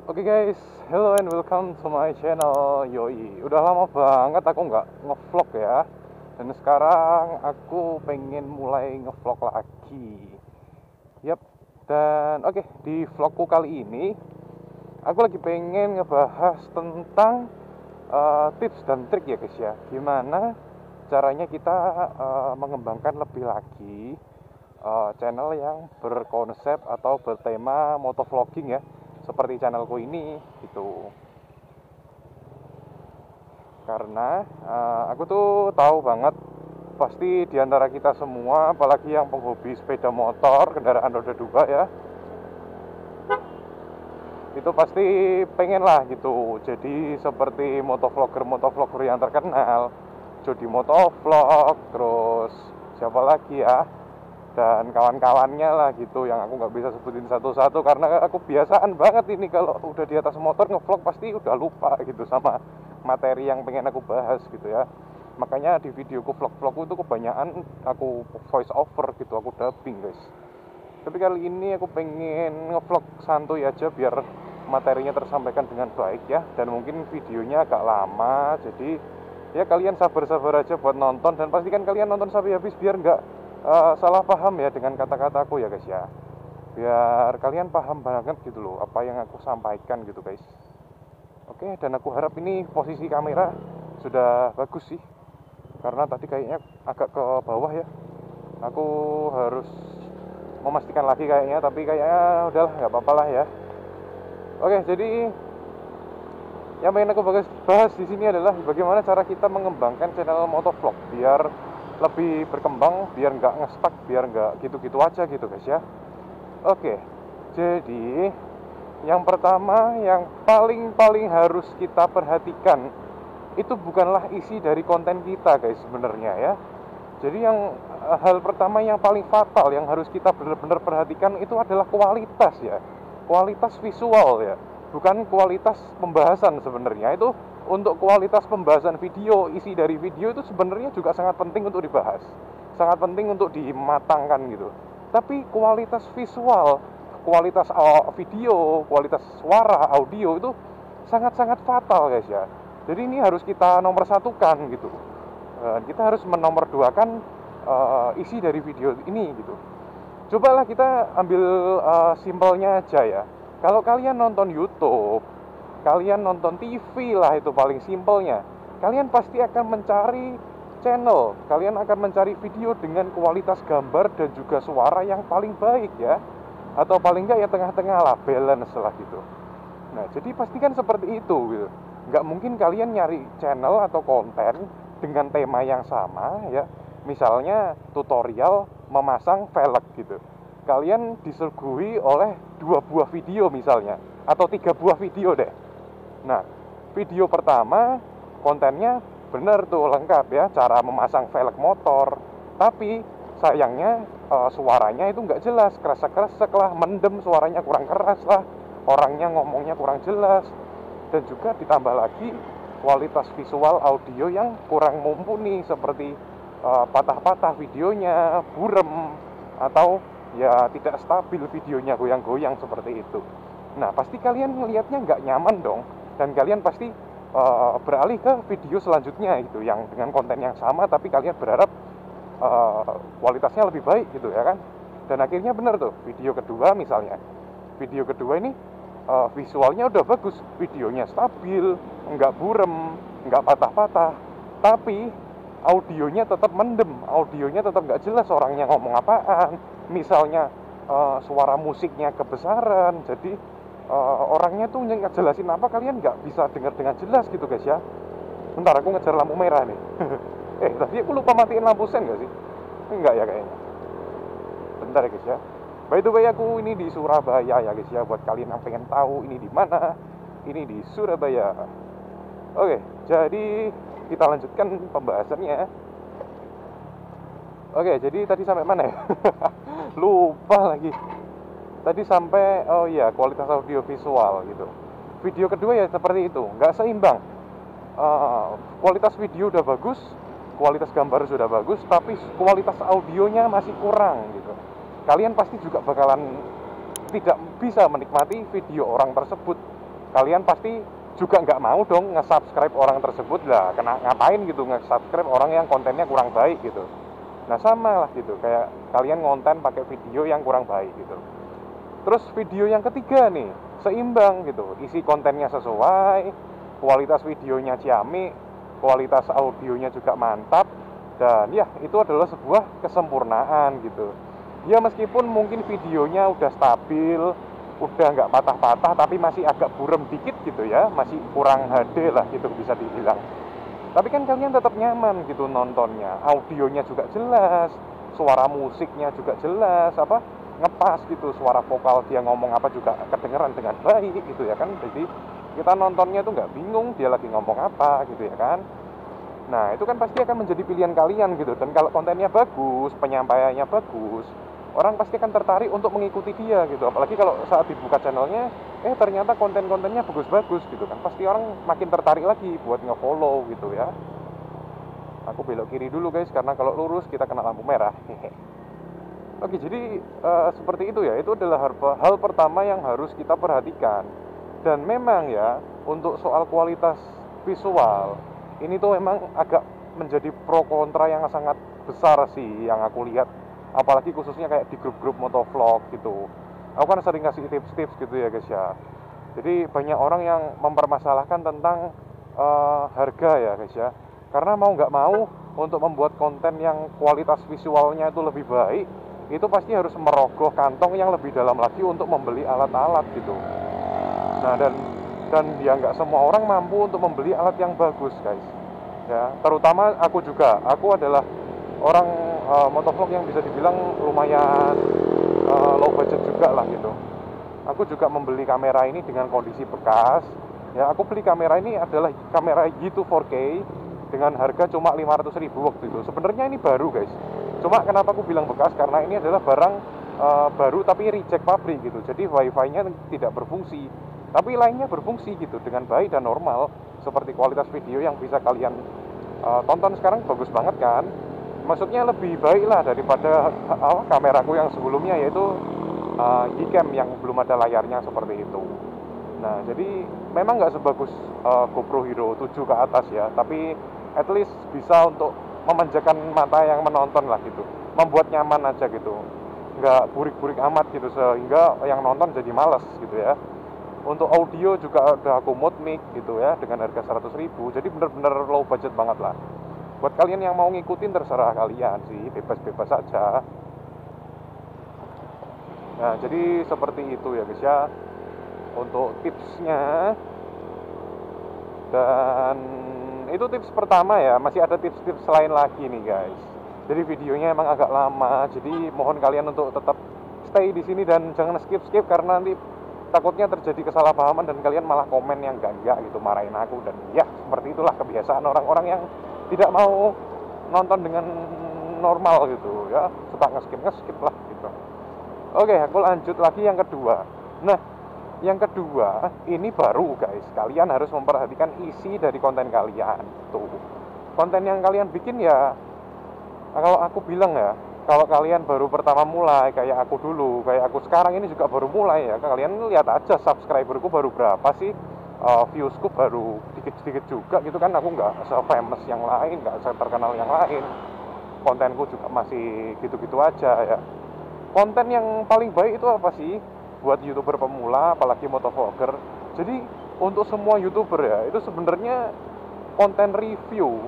Oke guys, hello and welcome to my channel. Yoi, udah lama banget aku nggak ngevlog ya. Dan sekarang aku pengen mulai ngevlog lagi. Yap, dan oke, di vlogku kali ini aku lagi pengen ngebahas tentang tips dan trik ya guys ya. Gimana caranya kita mengembangkan lebih lagi channel yang berkonsep atau bertema motovlogging ya, seperti channelku ini gitu. Karena aku tuh tahu banget pasti di antara kita semua, apalagi yang penghobi sepeda motor, kendaraan roda dua ya, itu pasti pengen lah gitu jadi seperti motovlogger yang terkenal, Jody Motovlog, terus siapa lagi ya, dan kawan-kawannya lah gitu, yang aku nggak bisa sebutin satu-satu karena aku biasaan banget ini kalau udah di atas motor ngevlog pasti udah lupa gitu sama materi yang pengen aku bahas gitu ya. Makanya di videoku vlog-vlogku itu kebanyakan aku voice over gitu, aku dubbing guys. Tapi kali ini aku pengen ngevlog santuy aja biar materinya tersampaikan dengan baik ya, dan mungkin videonya agak lama, jadi ya kalian sabar-sabar aja buat nonton, dan pastikan kalian nonton sampai habis biar nggak salah paham ya dengan kata-kataku ya guys ya, biar kalian paham banget gitu loh apa yang aku sampaikan gitu guys. Oke, dan aku harap ini posisi kamera sudah bagus sih, karena tadi kayaknya agak ke bawah ya, aku harus memastikan lagi kayaknya, tapi kayaknya udahlah nggak apa-apa lah ya. Oke, jadi yang pengen aku bahas di sini adalah bagaimana cara kita mengembangkan channel motovlog biar lebih berkembang, biar nggak ngestak, biar nggak gitu-gitu aja gitu guys ya. Oke, jadi yang pertama yang paling harus kita perhatikan itu bukanlah isi dari konten kita guys sebenarnya ya. Jadi yang hal pertama yang paling fatal yang harus kita benar-benar perhatikan itu adalah kualitas ya, kualitas visual ya, bukan kualitas pembahasan sebenarnya. Itu untuk kualitas pembahasan video, isi dari video itu sebenarnya juga sangat penting untuk dibahas, sangat penting untuk dimatangkan gitu. Tapi kualitas visual, kualitas video, kualitas suara, audio itu sangat-sangat fatal guys ya. Jadi ini harus kita nomor satukan gitu. Kita harus menomorduakan isi dari video ini gitu. Cobalah kita ambil simpelnya aja ya. Kalau kalian nonton YouTube, kalian nonton TV lah, itu paling simpelnya. Kalian pasti akan mencari channel, kalian akan mencari video dengan kualitas gambar dan juga suara yang paling baik ya, atau paling enggak ya tengah-tengah lah, balance lah gitu. Nah, jadi pastikan seperti itu gitu. Nggak mungkin kalian nyari channel atau konten dengan tema yang sama ya. Misalnya tutorial memasang velg gitu. Kalian disuguhi oleh 2 buah video misalnya, atau 3 buah video deh. Nah, video pertama kontennya bener tuh lengkap ya, cara memasang velg motor. Tapi sayangnya suaranya itu nggak jelas, kresek-kresek lah, mendem, suaranya kurang keras lah, orangnya ngomongnya kurang jelas, dan juga ditambah lagi kualitas visual audio yang kurang mumpuni, seperti patah-patah videonya, burem, atau ya tidak stabil videonya, goyang-goyang seperti itu. Nah, pasti kalian ngelihatnya nggak nyaman dong, dan kalian pasti beralih ke video selanjutnya itu yang dengan konten yang sama, tapi kalian berharap kualitasnya lebih baik gitu ya kan. Dan akhirnya bener tuh, video kedua misalnya, video kedua ini visualnya udah bagus, videonya stabil, nggak burem, nggak patah-patah, tapi audionya tetap mendem, audionya tetap nggak jelas orangnya ngomong apaan. Misalnya suara musiknya kebesaran, jadi orangnya tuh ngejelasin apa kalian nggak bisa dengar dengan jelas gitu guys ya. Bentar, aku ngejar lampu merah nih. Tadi aku lupa matiin lampu sen nggak sih? Enggak ya kayaknya. Bentar ya guys ya. By the way, aku ini di Surabaya ya guys ya, buat kalian yang pengen tahu ini di mana. Ini di Surabaya. Oke, jadi kita lanjutkan pembahasannya. Oke, jadi tadi sampai mana ya? Lupa lagi. Tadi sampai, oh iya, kualitas audio visual gitu. Video kedua ya seperti itu, nggak seimbang. Kualitas video udah bagus, kualitas gambar sudah bagus, tapi kualitas audionya masih kurang gitu. Kalian pasti juga bakalan tidak bisa menikmati video orang tersebut kalian pasti juga nggak mau dong nge-subscribe orang tersebut lah, kena ngapain gitu nge-subscribe orang yang kontennya kurang baik gitu. Nah sama lah gitu, kayak kalian ngonten pakai video yang kurang baik gitu. Terus video yang ketiga nih, seimbang gitu, isi kontennya sesuai, kualitas videonya ciamik, kualitas audionya juga mantap, dan ya itu adalah sebuah kesempurnaan gitu. Ya meskipun mungkin videonya udah stabil, udah nggak patah-patah, tapi masih agak burem dikit gitu ya, masih kurang HD lah gitu bisa dibilang. Tapi kan kalian tetap nyaman gitu nontonnya, audionya juga jelas, suara musiknya juga jelas, ngepas gitu, suara vokal dia ngomong apa juga kedengeran dengan baik gitu ya kan. Jadi kita nontonnya tuh nggak bingung dia lagi ngomong apa gitu ya kan. Nah itu kan pasti akan menjadi pilihan kalian gitu. Dan kalau kontennya bagus, penyampaiannya bagus, orang pasti akan tertarik untuk mengikuti dia gitu. Apalagi kalau saat dibuka channelnya, ternyata konten-kontennya bagus-bagus gitu kan, pasti orang makin tertarik lagi buat nge-follow gitu ya. Aku belok kiri dulu guys, karena kalau lurus kita kena lampu merah. Oke, jadi seperti itu ya. Itu adalah hal pertama yang harus kita perhatikan. Dan memang ya, untuk soal kualitas visual, ini tuh memang agak menjadi pro kontra yang sangat besar sih yang aku lihat. Apalagi khususnya kayak di grup-grup motovlog gitu. Aku kan sering kasih tips-tips gitu ya guys ya. Jadi banyak orang yang mempermasalahkan tentang harga ya guys ya. Karena mau nggak mau, untuk membuat konten yang kualitas visualnya itu lebih baik, itu pasti harus merogoh kantong yang lebih dalam lagi untuk membeli alat-alat gitu. Nah dan ya nggak semua orang mampu untuk membeli alat yang bagus guys ya, terutama aku juga. Aku adalah orang motovlog yang bisa dibilang lumayan low budget juga lah gitu. Aku juga membeli kamera ini dengan kondisi bekas ya. Aku beli kamera ini adalah kamera G2 4K dengan harga cuma 500.000 waktu itu. Sebenarnya ini baru guys, cuma kenapa aku bilang bekas, karena ini adalah barang baru tapi reject pabrik gitu. Jadi wifi-nya tidak berfungsi, tapi lainnya berfungsi gitu dengan baik dan normal. Seperti kualitas video yang bisa kalian tonton sekarang bagus banget kan. Maksudnya lebih baik lah daripada kameraku yang sebelumnya, yaitu Gcam yang belum ada layarnya seperti itu. Nah jadi memang nggak sebagus GoPro Hero 7 ke atas ya, tapi at least bisa untuk memanjakan mata yang menonton lah gitu, membuat nyaman aja gitu, nggak burik-burik amat gitu sehingga yang nonton jadi malas gitu ya. Untuk audio juga ada aku mode mic gitu ya dengan harga 100.000, jadi bener-bener low budget banget lah. Buat kalian yang mau ngikutin terserah kalian sih, bebas-bebas saja. Nah jadi seperti itu ya guys ya untuk tipsnya. Dan itu tips pertama ya, masih ada tips-tips lain lagi nih guys. Jadi videonya emang agak lama, jadi mohon kalian untuk tetap stay di sini dan jangan skip-skip, karena nanti takutnya terjadi kesalahpahaman dan kalian malah komen yang enggak gitu, marahin aku. Dan ya seperti itulah kebiasaan orang-orang yang tidak mau nonton dengan normal gitu ya, suka ngeskip lah gitu. Oke, aku lanjut lagi yang kedua. Nah yang kedua ini baru guys, kalian harus memperhatikan isi dari konten kalian tuh. Konten yang kalian bikin ya, kalau aku bilang ya, kalau kalian baru pertama mulai kayak aku dulu, kayak aku sekarang ini juga baru mulai ya, kalian lihat aja subscriberku baru berapa sih, viewsku baru dikit-dikit juga gitu kan. Aku nggak se-famous yang lain, nggak se-terkenal yang lain, kontenku juga masih gitu-gitu aja ya. Konten yang paling baik itu apa sih buat YouTuber pemula, apalagi motovlogger? Jadi untuk semua YouTuber ya, itu sebenarnya konten review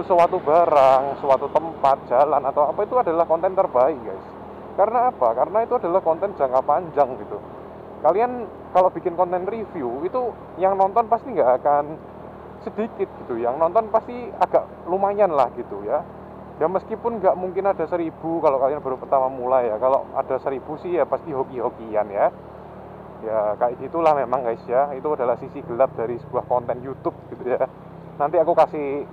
suatu barang, suatu tempat, jalan atau apa, itu adalah konten terbaik guys. Karena apa? Karena itu adalah konten jangka panjang gitu. Kalian kalau bikin konten review itu yang nonton pasti nggak akan sedikit gitu, yang nonton pasti agak lumayan lah gitu ya. Ya meskipun nggak mungkin ada 1.000 kalau kalian baru pertama mulai ya. Kalau ada 1.000 sih ya pasti hoki-hokian ya. Ya kayak gitulah memang guys ya. Itu adalah sisi gelap dari sebuah konten YouTube gitu ya. Nanti aku kasih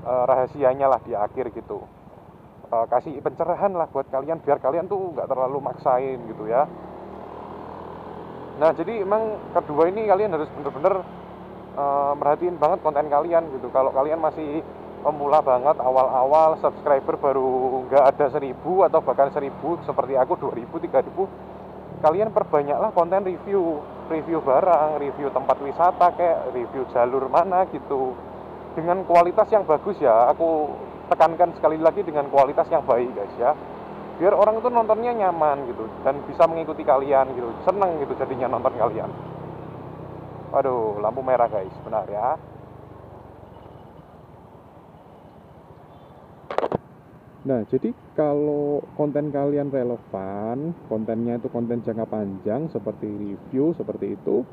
rahasianya lah di akhir gitu. Kasih pencerahan lah buat kalian biar kalian tuh nggak terlalu maksain gitu ya. Nah jadi emang kedua ini kalian harus bener-bener merhatiin banget konten kalian gitu. Kalau kalian masih pemula banget, awal-awal subscriber baru nggak ada 1.000 atau bahkan 1.000 seperti aku, 2.000, 3.000, kalian perbanyaklah konten review. review barang, review tempat wisata kayak review jalur mana gitu dengan kualitas yang bagus ya. Aku tekankan sekali lagi, dengan kualitas yang baik guys ya, biar orang itu nontonnya nyaman gitu dan bisa mengikuti kalian gitu, seneng gitu jadinya nonton kalian. Waduh, lampu merah guys, benar ya. Nah, jadi kalau konten kalian relevan, kontennya itu konten jangka panjang seperti review seperti itu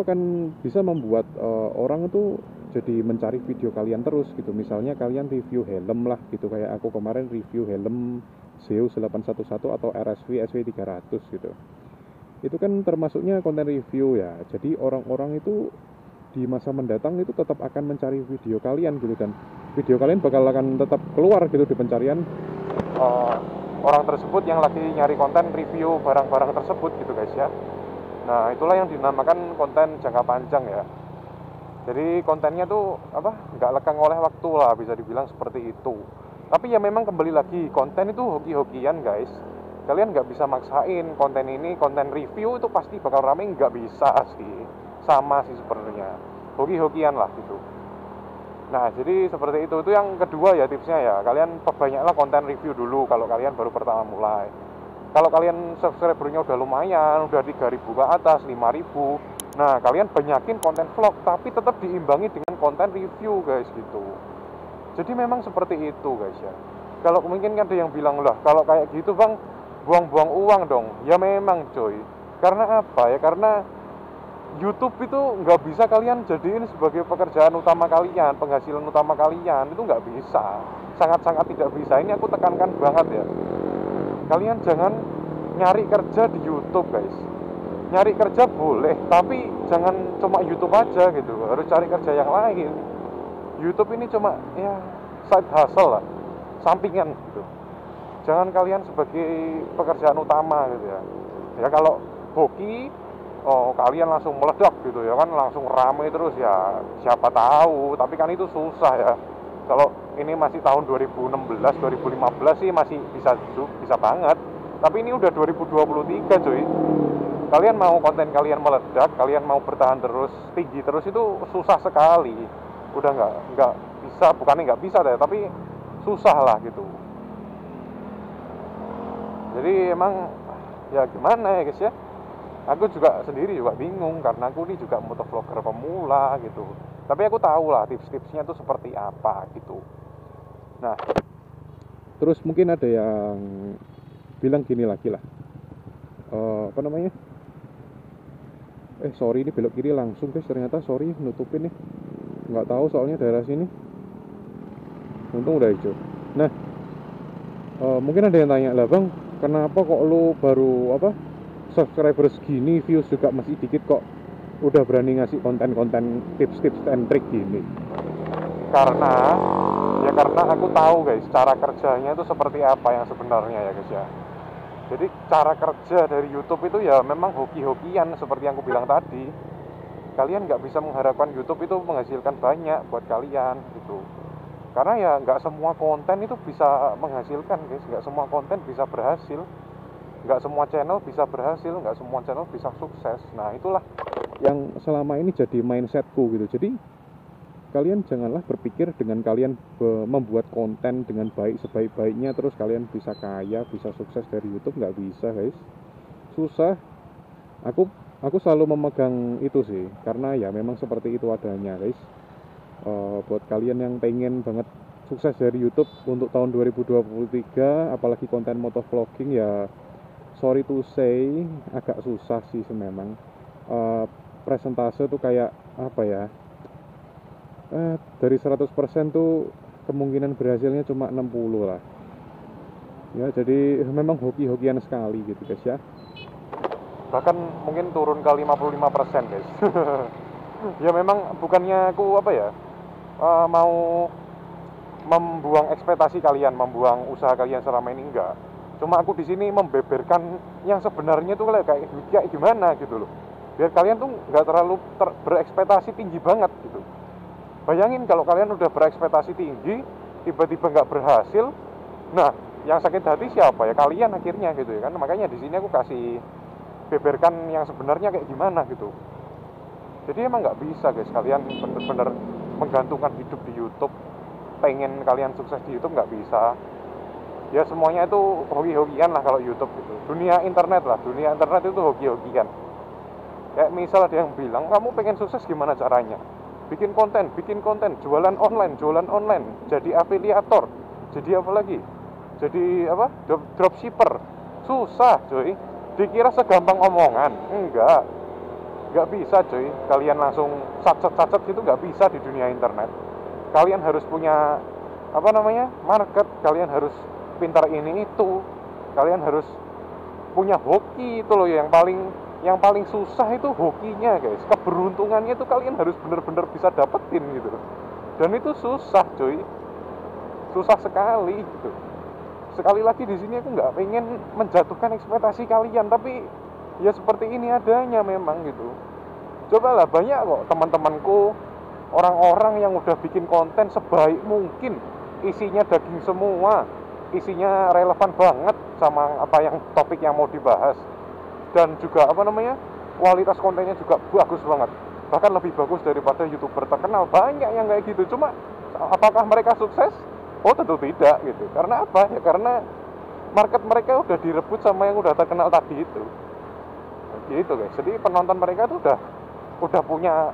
akan bisa membuat orang itu jadi mencari video kalian terus gitu. Misalnya kalian review helm lah gitu, kayak aku kemarin review helm Zeus 811 atau RSV SV300 gitu. Itu kan termasuknya konten review ya. Jadi orang-orang itu di masa mendatang itu tetap akan mencari video kalian gitu, dan video kalian bakal akan tetap keluar gitu di pencarian orang tersebut yang lagi nyari konten review barang-barang tersebut gitu guys ya. Nah, itulah yang dinamakan konten jangka panjang ya. Jadi kontennya tuh nggak lekang oleh waktu lah, bisa dibilang seperti itu. Tapi ya memang kembali lagi, konten itu hoki-hokian guys. Kalian nggak bisa maksain konten ini, konten review itu pasti bakal rame, nggak bisa sih. Sama sih sebenarnya, hoki-hokian lah gitu. Nah, jadi seperti itu yang kedua ya tipsnya ya. Kalian perbanyaklah konten review dulu kalau kalian baru pertama mulai. Kalau kalian subscribernya udah lumayan, udah 3.000 ke atas, 5.000, nah kalian banyakin konten vlog, tapi tetap diimbangi dengan konten review guys gitu. Jadi memang seperti itu guys ya. Kalau mungkin ada yang bilang, lah kalau kayak gitu bang, buang-buang uang dong. Ya memang coy. Karena apa ya? Karena YouTube itu nggak bisa kalian jadiin sebagai pekerjaan utama kalian, penghasilan utama kalian, itu nggak bisa, sangat-sangat tidak bisa. Ini aku tekankan banget ya. Kalian jangan nyari kerja di YouTube guys. Nyari kerja boleh, tapi jangan cuma YouTube aja gitu, harus cari kerja yang lain. YouTube ini cuma ya side hustle lah, sampingan gitu. Jangan kalian sebagai pekerjaan utama gitu ya. Ya kalau hoki, kalian langsung meledak gitu ya kan, langsung rame terus ya, siapa tahu. Tapi kan itu susah ya. Kalau ini masih tahun 2016, 2015 sih masih bisa banget. Tapi ini udah 2023 cuy. Kalian mau konten kalian meledak, kalian mau bertahan terus, tinggi terus, itu susah sekali. Udah nggak bisa, bukannya nggak bisa deh, tapi susah lah gitu. Jadi emang ya gimana ya guys ya. Aku juga sendiri juga bingung, karena aku ini juga motovlogger pemula gitu. Tapi aku tahu lah tips-tipsnya itu seperti apa gitu. Nah, terus mungkin ada yang bilang gini lagi lah, apa namanya? Sorry, ini belok kiri langsung guys, ternyata sorry nutupin nih. Nggak tahu soalnya daerah sini. Untung udah hijau. Nah, mungkin ada yang tanya, lah bang, kenapa kok lu baru subscriber segini, views juga masih dikit kok udah berani ngasih konten-konten tips-tips and trik gini? Karena aku tahu guys, cara kerjanya itu seperti apa yang sebenarnya ya guys ya. Jadi cara kerja dari YouTube itu ya memang hoki-hokian seperti yang aku bilang tadi. Kalian nggak bisa mengharapkan YouTube itu menghasilkan banyak buat kalian gitu. Karena ya nggak semua konten itu bisa menghasilkan guys, nggak semua konten bisa berhasil. Nggak semua channel bisa berhasil, nggak semua channel bisa sukses. Nah itulah yang selama ini jadi mindsetku gitu. Jadi kalian janganlah berpikir dengan kalian membuat konten dengan baik sebaik-baiknya terus kalian bisa kaya, bisa sukses dari YouTube. Nggak bisa guys, susah. Aku selalu memegang itu sih, karena ya memang seperti itu adanya guys. Buat kalian yang pengen banget sukses dari YouTube untuk tahun 2023, apalagi konten motovlogging, ya sorry to say agak susah sih memang. Presentase tuh kayak apa ya, dari 100% tuh kemungkinan berhasilnya cuma 60 lah ya. Jadi memang hoki-hokian sekali gitu guys ya. Bahkan mungkin turun ke 55% guys. Ya memang bukannya aku mau membuang ekspektasi kalian, membuang usaha kalian selama ini, enggak. Cuma aku di sini membeberkan yang sebenarnya tuh kayak gimana gitu loh. Biar kalian tuh nggak terlalu berekspektasi tinggi banget gitu. Bayangin kalau kalian udah berekspektasi tinggi, tiba-tiba nggak berhasil, nah yang sakit hati siapa ya? Kalian akhirnya gitu ya kan. Makanya di sini aku kasih beberkan yang sebenarnya kayak gimana gitu. Jadi emang nggak bisa guys, kalian bener-bener menggantungkan hidup di YouTube. Pengen kalian sukses di YouTube nggak bisa. Ya semuanya itu hoki-hokian lah kalau YouTube gitu. Dunia internet itu hoki-hokian. Kayak misal ada yang bilang, kamu pengen sukses gimana caranya? Bikin konten, jualan online, jadi afiliator, jadi apa lagi? Jadi apa? Dropshipper. Susah cuy. Dikira segampang omongan. Nggak bisa cuy, kalian langsung sacet gitu nggak bisa di dunia internet. Kalian harus punya market, kalian harus pintar ini itu, kalian harus punya hoki itu loh. Yang paling susah itu hokinya guys, keberuntungannya itu kalian harus bener-bener bisa dapetin gitu. Dan itu susah cuy, susah sekali gitu. Sekali lagi di sini aku nggak pengen menjatuhkan ekspektasi kalian, tapi ya seperti ini adanya memang gitu. Cobalah, banyak kok teman-temanku, orang-orang yang udah bikin konten sebaik mungkin, isinya daging semua, isinya relevan banget sama apa yang topik yang mau dibahas, dan juga kualitas kontennya juga bagus banget, bahkan lebih bagus daripada YouTuber terkenal. Banyak yang kayak gitu. Cuma apakah mereka sukses? Oh tentu tidak gitu. Karena apa? Ya karena market mereka udah direbut sama yang udah terkenal tadi itu. Gitu guys. Jadi penonton mereka tuh udah punya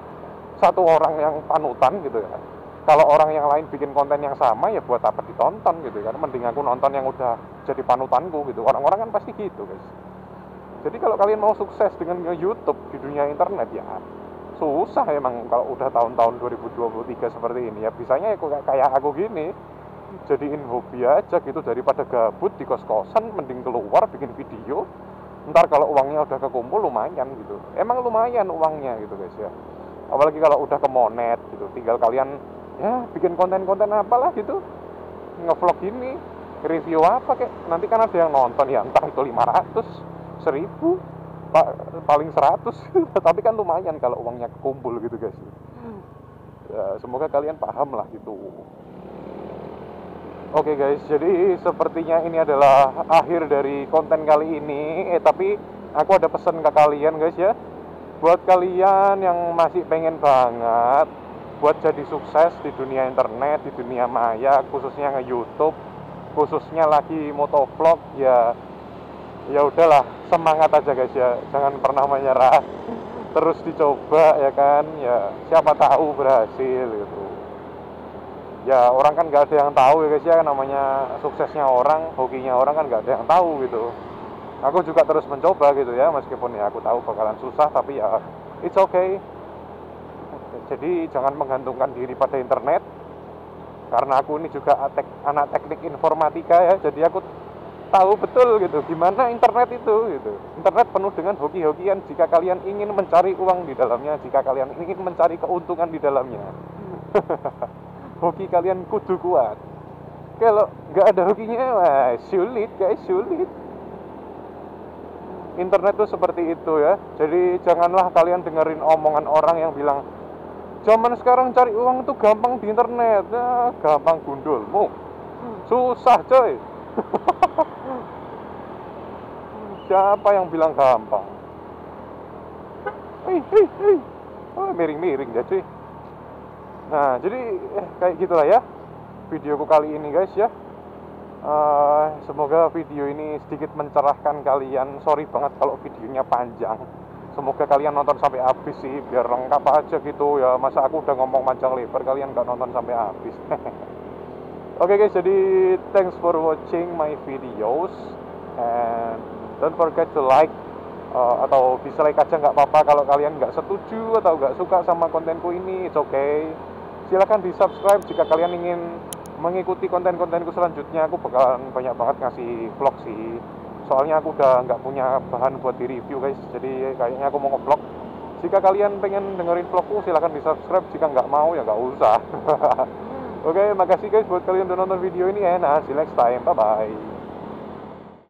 satu orang yang panutan gitu ya. Kalau orang yang lain bikin konten yang sama, ya buat apa ditonton gitu. Karena mending aku nonton yang udah jadi panutanku gitu. Orang-orang kan pasti gitu guys. Jadi kalau kalian mau sukses dengan YouTube di dunia internet, ya susah emang kalau udah tahun-tahun 2023 seperti ini. Ya bisanya ya kayak aku gini, jadiin hobi aja gitu, daripada gabut di kos-kosan, mending keluar bikin video. Ntar kalau uangnya udah kekumpul lumayan gitu. Emang lumayan uangnya gitu guys ya. Apalagi kalau udah ke monet gitu, tinggal kalian ya bikin konten-konten apalah gitu, ngevlog gini, review apa kayak, nanti kan ada yang nonton ya, entah itu 500, 1000, paling 100 tapi kan lumayan kalau uangnya kekumpul gitu guys ya. Semoga kalian paham lah gitu. Oke guys, jadi sepertinya ini adalah akhir dari konten kali ini. Tapi aku ada pesan ke kalian guys ya. Buat kalian yang masih pengen banget buat jadi sukses di dunia internet, di dunia maya, khususnya nge-YouTube, khususnya lagi motovlog, ya udahlah, semangat aja guys ya. Jangan pernah menyerah. Terus dicoba ya kan. Ya siapa tahu berhasil gitu. Ya orang kan gak ada yang tahu ya guys ya, namanya suksesnya orang, hokinya orang kan gak ada yang tahu gitu. Aku juga terus mencoba gitu ya, meskipun ya aku tahu bakalan susah, tapi ya it's okay. Jadi jangan menggantungkan diri pada internet, karena aku ini juga anak teknik informatika ya, jadi aku tahu betul gitu gimana internet itu gitu. Internet penuh dengan hoki-hokian. Jika kalian ingin mencari uang di dalamnya, jika kalian ingin mencari keuntungan di dalamnya hoki kalian kudu kuat. Kalau nggak ada hokinya, wah, sulit guys, sulit. Internet tuh seperti itu ya. Jadi janganlah kalian dengerin omongan orang yang bilang zaman sekarang cari uang itu gampang di internet. Nah, gampang gundulmu, susah coy. Siapa yang bilang gampang? Oh, miring-miring ya cuy. Nah jadi kayak gitulah ya videoku kali ini guys ya. Semoga video ini sedikit mencerahkan kalian. Sorry banget kalau videonya panjang. Semoga kalian nonton sampai habis sih, biar lengkap aja gitu ya. Masa aku udah ngomong panjang lebar kalian gak nonton sampai habis. Oke guys, jadi thanks for watching my videos, and don't forget to like, atau dislike aja nggak apa-apa kalau kalian nggak setuju atau nggak suka sama kontenku ini, it's okay. Silahkan di subscribe jika kalian ingin mengikuti konten-kontenku selanjutnya. Aku bakalan banyak banget ngasih vlog sih, soalnya aku udah nggak punya bahan buat di review guys, jadi kayaknya aku mau nge-vlog. Jika kalian pengen dengerin vlogku, silahkan di subscribe. Jika nggak mau ya nggak usah. Oke, makasih guys buat kalian udah nonton video ini, and see you next time, bye bye.